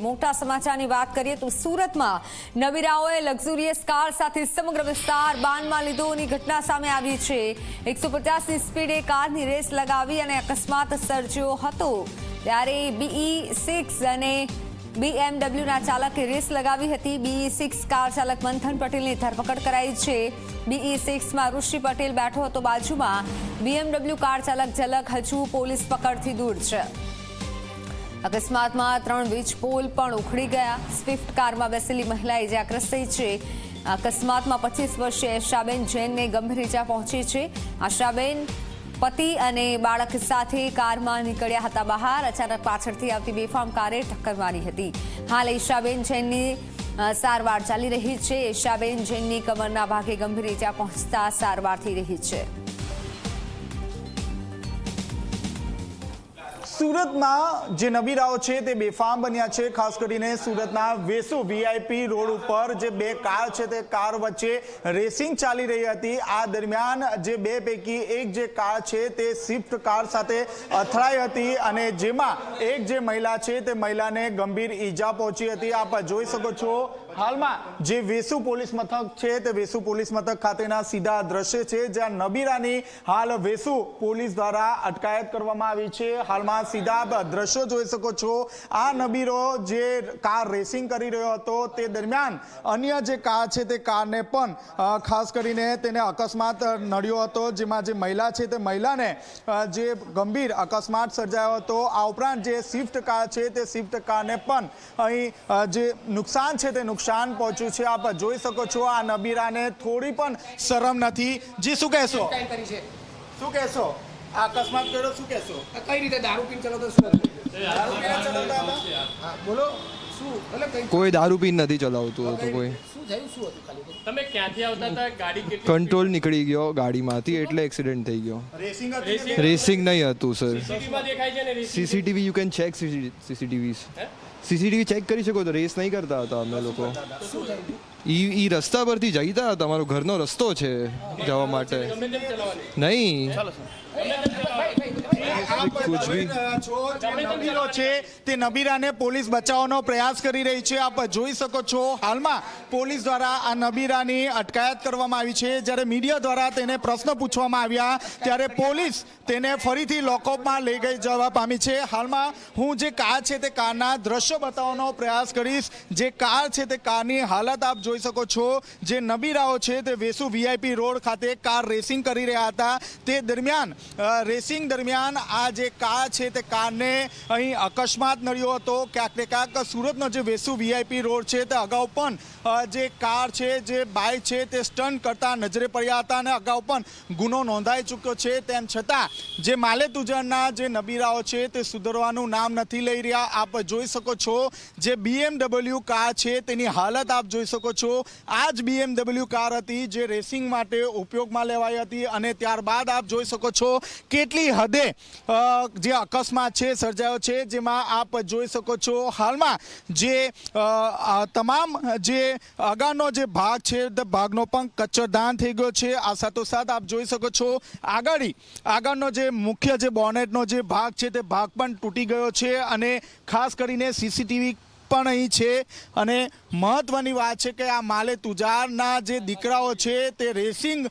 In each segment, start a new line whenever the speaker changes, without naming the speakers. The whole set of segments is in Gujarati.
મોટા સમાચારની વાત કરીએ તો સુરતમાં નવીરાઓએ લક્ઝુરિયસ કાર સાથે સમગ્ર વિસ્તાર બાનમાં લીધોની ઘટના સામે આવી છે। 150ની સ્પીડે કારની રેસ લગાવી અને અકસ્માત સર્જ્યો હતો। ત્યારે BE6 અને BMWના ચાલકે રેસ લગાવી હતી। BE6 કાર ચાલક મંથન પટેલની ધરપકડ કરાઈ છે। BE6માં ઋષિ પટેલ બેઠો હતો બાજુમાં। BMW કાર ચાલક ઝલક હજુ પોલીસ પકડથી દૂર છે। અકસ્માતમાં 3 વીજ પોલ પણ ઉખડી ગયા। સ્વિફ્ટ કારમાં બેસેલી મહિલા ઇજાગ્રસ્ત થઈ છે। અકસ્માતમાં 25 વર્ષીય આશાબેન જૈનને ગંભીર ઇજા પહોંચી છે। આશાબેન પતિ અને બાળક સાથે કારમાં નીકળ્યા હતા બહાર। અચાનક પાછળથી આવતી બેફામ કારે ટક્કર મારી હતી। હાલ ઈશાબેન જૈનની સારવાર ચાલી રહી છે। ઈશાબેન જૈનની કમરના ભાગે ગંભીર ઇજા પહોંચતા સારવાર થઈ રહી છે।
સુરતમાં જે નબીરાઓ છે તે બેફામ બન્યા છે। ખાસ કરીને સુરતના વેસુ VIP રોડ ઉપર જે બે કાર છે તે કાર વચ્ચે રેસિંગ ચાલી રહી હતી। આ દરમિયાન જે બે પૈકી એક જે કાર છે તે સ્વિફ્ટ કાર સાથે અથડાઈ હતી અને જેમાં એક જે મહિલા છે તે મહિલાને ગંભીર ઈજા પહોંચી હતી। આપ જોઈ શકો છો હાલમાં જે વેસુ પોલીસ મથક છે તે વેસુ પોલીસ મથક ખાતેના સીધા દ્રશ્ય છે જ્યાં નબીરાની હાલ વેસુ પોલીસ દ્વારા અટકાયત કરવામાં આવી છે। હાલમાં સીધા દ્રશ્યો જોઈ શકો છો। આ નબીરો જે કાર રેસિંગ કરી રહ્યો હતો તે દરમિયાન અન્ય જે કાર છે તે કારને પણ ખાસ કરીને તેને અકસ્માત નડ્યો હતો જેમાં જે મહિલા છે તે મહિલાને જે ગંભીર અકસ્માત સર્જાયો હતો। આ ઉપરાંત જે સ્વિફ્ટ કાર છે તે સ્વિફ્ટ કારને પણ અહીં જે નુકસાન છે તે નુકસાન પહોંચ્યું છે। આપ જોઈ શકો છો આ નબીરાને થોડી પણ શરમ નથી। જી શું કહેશો શું કહેશો આ અકસ્માત કર્યો શું કહેશો
કઈ રીતે દારૂ પીને ચલાવતો શું
દારૂ પીને ચલાવતા હતા બોલો શું
એટલે
કોઈ દારૂ પીને નથી ચલાવતું હતું કોઈ
શું થયું શું હતું ખાલી
તમે ક્યાંથી આવતા હતા ગાડી કેટલી
કંટ્રોલ નીકળી ગયો ગાડીમાંથી એટલે એક્સિડન્ટ થઈ ગયો।
રેસિંગ હતી
રેસિંગ નહીં હતું સર।
સીસીટીવીમાં દેખાય છે ને
CCTV you can check CCTV check કરી શકો તો રેસ નહીં કરતા હતા અમે લોકો। ઈ રસ્તા પરથી જઈતા હતા। અમારો ઘરનો રસ્તો છે જવા માટે
ગમે તેમ ચલાવવાની
નહીં कुछ भी
નબીરો છે તે નબીરાને પોલીસ બચાવવાનો પ્રયાસ કરી રહી છે। આપ જોઈ શકો છો હાલમાં પોલીસ દ્વારા આ નબીરાની અટકાયત કરવામાં આવી છે। જ્યારે મીડિયા દ્વારા તેને પ્રશ્ન પૂછવામાં આવ્યા ત્યારે પોલીસ તેને ફરીથી લોકઅપમાં લઈ ગઈ જવા પામી છે। હાલમાં હું જે કાર છે તે કારના દ્રશ્યો બતાવવાનો પ્રયાસ કરીશ। જે કાર છે તે કારની હાલત આપ જોઈ શકો છો। જે નબીરાઓ છે તે વેસુ VIP રોડ ખાતે કાર રેસિંગ કરી રહ્યા હતા। તે દરમિયાન રેસિંગ દરમિયાન આ જે કાર છે તે કારને અહીં અકસ્માત નડ્યો હતો। ક્યાંક ને ક્યાંક સુરતનો જે વેસુ VIP રોડ છે તે અગાઉ પણ જે કાર છે જે બાઇક છે તે સ્ટન્ટ કરતા નજરે પડ્યા હતા અને અગાઉ પણ ગુનો નોંધાઈ ચૂક્યો છે। તેમ છતાં જે માલેતુજણના જે નબીરાઓ છે તે સુધરવાનું નામ નથી લઈ રહ્યા। આપ જોઈ શકો છો જે BMW કાર છે તેની હાલત આપ જોઈ શકો છો। આ જ BMW કાર હતી જે રેસિંગ માટે ઉપયોગમાં લેવાઈ હતી અને ત્યારબાદ આપ જોઈ શકો છો કેટલી હદે જે અકસ્માત છે સર્જાયો છે। જેમાં આપ જોઈ શકો છો હાલમાં જે તમામ જે આગળનો જે ભાગ છે તે ભાગનો પણ કચ્ચરદાન થઈ ગયો છે। આ સાથોસાથ આપ જોઈ શકો છો આગળનો જે મુખ્ય જે બોનેટનો જે ભાગ છે તે ભાગ પણ તૂટી ગયો છે અને ખાસ કરીને CCTV પણ અહીં છે। અને મહત્વની વાત છે કે આ માલેતુજારના જે દીકરાઓ છે તે રેસિંગ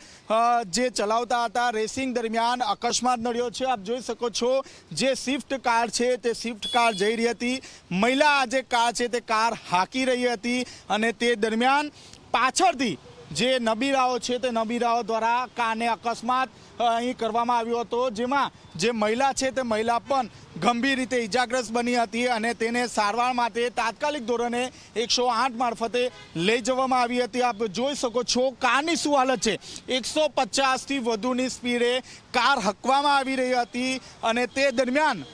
જે ચલાવતા હતા। રેસિંગ દરમિયાન અકસ્માત નડ્યો છે। આપ જોઈ શકો છો જે સ્વિફ્ટ કાર છે તે સ્વિફ્ટ કાર જઈ રહી હતી। મહિલા આ જે કાર છે તે કાર હાંકી રહી હતી અને તે દરમિયાન પાછળથી જે નબીરાઓ છે તે નબીરાઓ દ્વારા કારને અકસ્માત અહીં કરવામાં આવ્યો હતો। જેમાં જે મહિલા છે તે મહિલા પણ ગંભીર રીતે ઇજાગ્રસ્ત બની હતી અને તેને સારવાર માટે તાત્કાલિક ધોરણે 108 મારફતે લઈ જવામાં આવી હતી। આપ જોઈ શકો છો કારની શું હાલત છે। 150થી વધુની સ્પીડે કાર હંકવામાં આવી રહી હતી અને તે દરમિયાન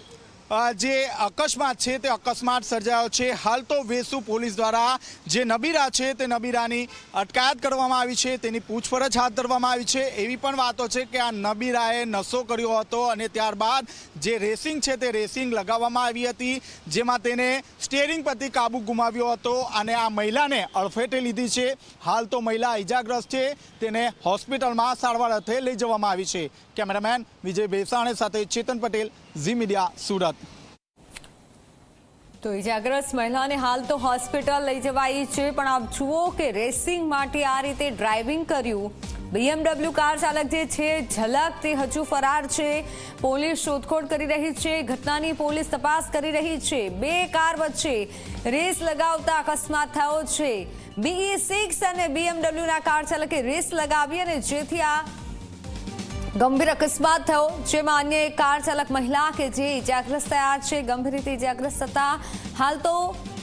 જે અકસ્માત છે તે અકસ્માત સર્જાયો છે। હાલ તો વેસુ પોલીસ દ્વારા જે નબીરા છે તે નબીરાની અટકાયત કરવામાં આવી છે। તેની પૂછપરછ હાથ ધરવામાં આવી છે। એવી પણ વાતો છે કે આ નબીરાએ નશો કર્યો હતો અને ત્યારબાદ જે રેસિંગ છે તે રેસિંગ લગાવવામાં આવી હતી જેમાં તેને સ્ટીયરિંગ પરથી કાબુ ગુમાવ્યો હતો અને આ મહિલાને અડફેટે લીધી છે। હાલ તો મહિલા ઇજાગ્રસ્ત છે। તેને હોસ્પિટલમાં સારવાર અર્થે લઈ જવામાં આવી છે। કેમેરામેન વિજય બેસાણે સાથે ચેતન પટેલ, ઝી મીડિયા, સુરત।
તો ઇજાગ્રસ્ત મહિલાને હાલ તો હોસ્પિટલ લઈ જવાઈ છે, પણ આપ જુઓ કે રેસિંગ માટે આ રીતે ડ્રાઇવિંગ કર્યું BMW કાર ચાલક જે છે ઝલક, તે હજુ ફરાર છે. પોલીસ શોધખોળ કરી રહી છે. ઘટનાની પોલીસ તપાસ કરી રહી છે. બે કાર વચ્ચે રેસ લગાવતા અકસ્માત થયો છે. BE6 અને BMW ના કાર ચાલકે રેસ લગાવી અને જેથી આ ગંભીર અકસ્માત થયો, જેમાં અન્ય એક કાર ચાલક મહિલા કે જે ઇજાગ્રસ્ત થયા છે. ગંભીર રીતે ઇજાગ્રસ્ત થતા હાલ તો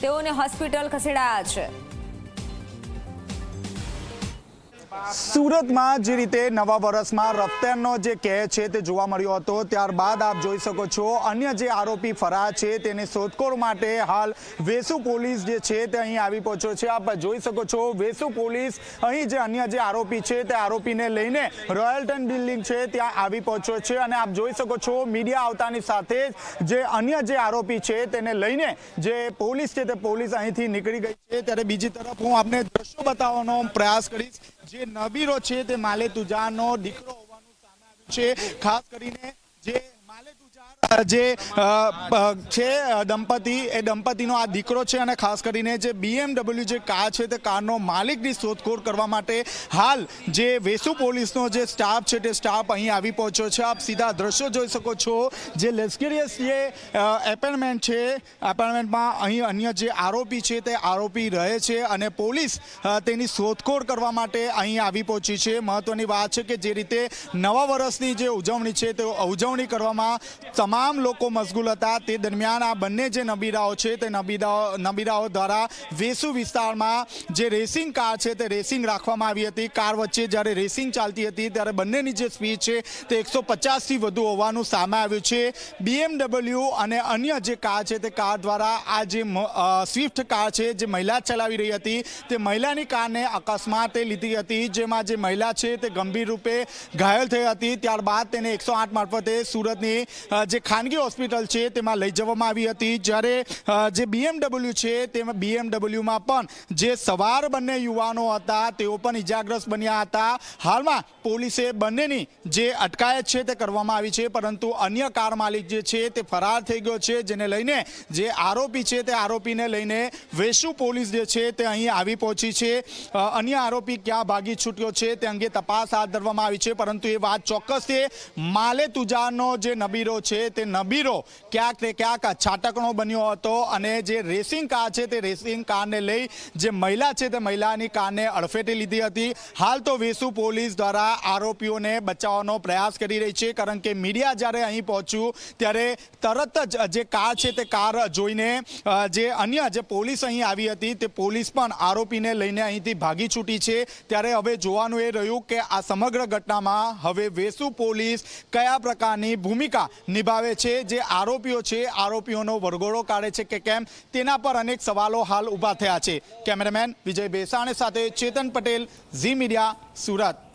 તેઓને હોસ્પિટલ ખસેડાયા છે.
સુરતમાં જે રીતે નવા વર્ષમાં રફતારનો જે કેસ છે તે જોવા મળ્યો હતો, ત્યારબાદ આપ જોઈ શકો છો અન્ય જે આરોપી ફરાર છે તેની શોધખોળ માટે હાલ વેસુ પોલીસ જે છે તે અહીં આવી પહોંચ્યો છે. આપ જોઈ શકો છો વેસુ પોલીસ અહીં જે અન્ય જે આરોપી છે તે આરોપીને લઈને રોયલ્ટન બિલ્ડિંગ છે ત્યાં આવી પહોંચ્યો છે. અને આપ જોઈ શકો છો મીડિયા આવતાની સાથે જ જે અન્ય જે આરોપી છે તેને લઈને જે પોલીસ છે તે પોલીસ અહીંથી નીકળી ગઈ છે. ત્યારે બીજી તરફ હું આપને દ્રશ્યો બતાવવાનો પ્રયાસ કરીશ. જે નબીરો છે તે માલે તુજારનો દીકરો હોવાનું સામે આવ્યું છે. ખાસ કરીને જે માલે તુજાર જે છે દંપતી, એ દંપતીનો આ દીકરો છે. અને ખાસ કરીને જે BMW જે કાર છે તે કારનો માલિકની શોધખોળ કરવા માટે હાલ જે વેસુ પોલીસનો જે સ્ટાફ છે તે સ્ટાફ અહીં આવી પહોંચ્યો છે. આપ સીધા દ્રશ્યો જોઈ શકો છો. જે લશ્કરીયસ જે એપાર્ટમેન્ટ છે, એપાર્ટમેન્ટમાં અહીં અન્ય જે આરોપી છે તે આરોપી રહે છે અને પોલીસ તેની શોધખોળ કરવા માટે અહીં આવી પહોંચી છે. મહત્વની વાત છે કે જે રીતે નવા વર્ષની જે ઉજવણી છે તે ઉજવણી કરવામાં તમામ લોકો મશગુલ હતા. તે દરમિયાન આ બંને જે નબીરાઓ છે તે નબીરાઓ દ્વારા વેસુ વિસ્તારમાં જે રેસિંગ કાર છે તે રેસિંગ રાખવામાં આવી હતી. કાર વચ્ચે જ્યારે રેસિંગ ચાલતી હતી ત્યારે બંનેની જે સ્પીડ છે તે 150થી વધુ હોવાનું સામે આવ્યું છે. BMW અને અન્ય જે કાર છે તે કાર દ્વારા આ જે સ્વિફ્ટ કાર છે જે મહિલા ચલાવી રહી હતી તે મહિલાની કારને અકસ્માતે લીધી હતી, જેમાં જે મહિલા છે તે ગંભીર રૂપે ઘાયલ થઈ હતી. ત્યારબાદ તેને 108 મારફતે સુરતની જે ખાનગી હોસ્પિટલ છે તેમાં લઈ જવામાં આવી હતી. જ્યારે જે BMW છે તેમાં BMWમાં પણ જે સવાર બંને યુવાનો હતા તેઓ પણ ઇજાગ્રસ્ત બન્યા હતા. હાલમાં પોલીસે બંનેની જે અટકાયત છે તે કરવામાં આવી છે, પરંતુ અન્ય કાર માલિક જે છે તે ફરાર થઈ ગયો છે, જેને લઈને જે આરોપી છે તે આરોપીને લઈને વેસુ પોલીસ જે છે તે અહીં આવી પહોંચી છે. અન્ય આરોપી ક્યાં ભાગી છૂટ્યો છે તે અંગે તપાસ હાથ ધરવામાં આવી છે, પરંતુ એ વાત ચોક્કસ છે માલે તુજારનો જે નબીરો છે તે નબીરો ક્યાંક ને ક્યાંક છાટકણો બન્યો હતો અને જે રેસિંગ કાર છે તે રેસિંગ કારને લઈ જે મહિલા છે તે મહિલાની કારને અડફેટે લીધી હતી. હાલ તો વેસુ પોલીસ દ્વારા આરોપીઓને બચાવવાનો પ્રયાસ કરી રહી છે, કારણ કે મીડિયા જ્યારે અહીં પહોંચ્યું ત્યારે તરત જ જે કાર છે તે કાર જોઈને જે અન્ય જે પોલીસ અહીં આવી હતી તે પોલીસ પણ આરોપીને લઈને અહીંથી ભાગી છૂટી છે. ત્યારે હવે જોવાનું એ રહ્યું કે આ સમગ્ર ઘટનામાં હવે વેસુ પોલીસ કયા પ્રકારની ભૂમિકા નિભાવે છે. જે આરોપીઓ છે આરોપીઓનો વરઘોડો કાઢે છે કે કેમ, તેના પર અનેક સવાલો હાલ ઊભા થયા છે. કેમેરામેન વિજય બેસાણી સાથે ચેતન પટેલ, ઝી મીડિયા, સુરત.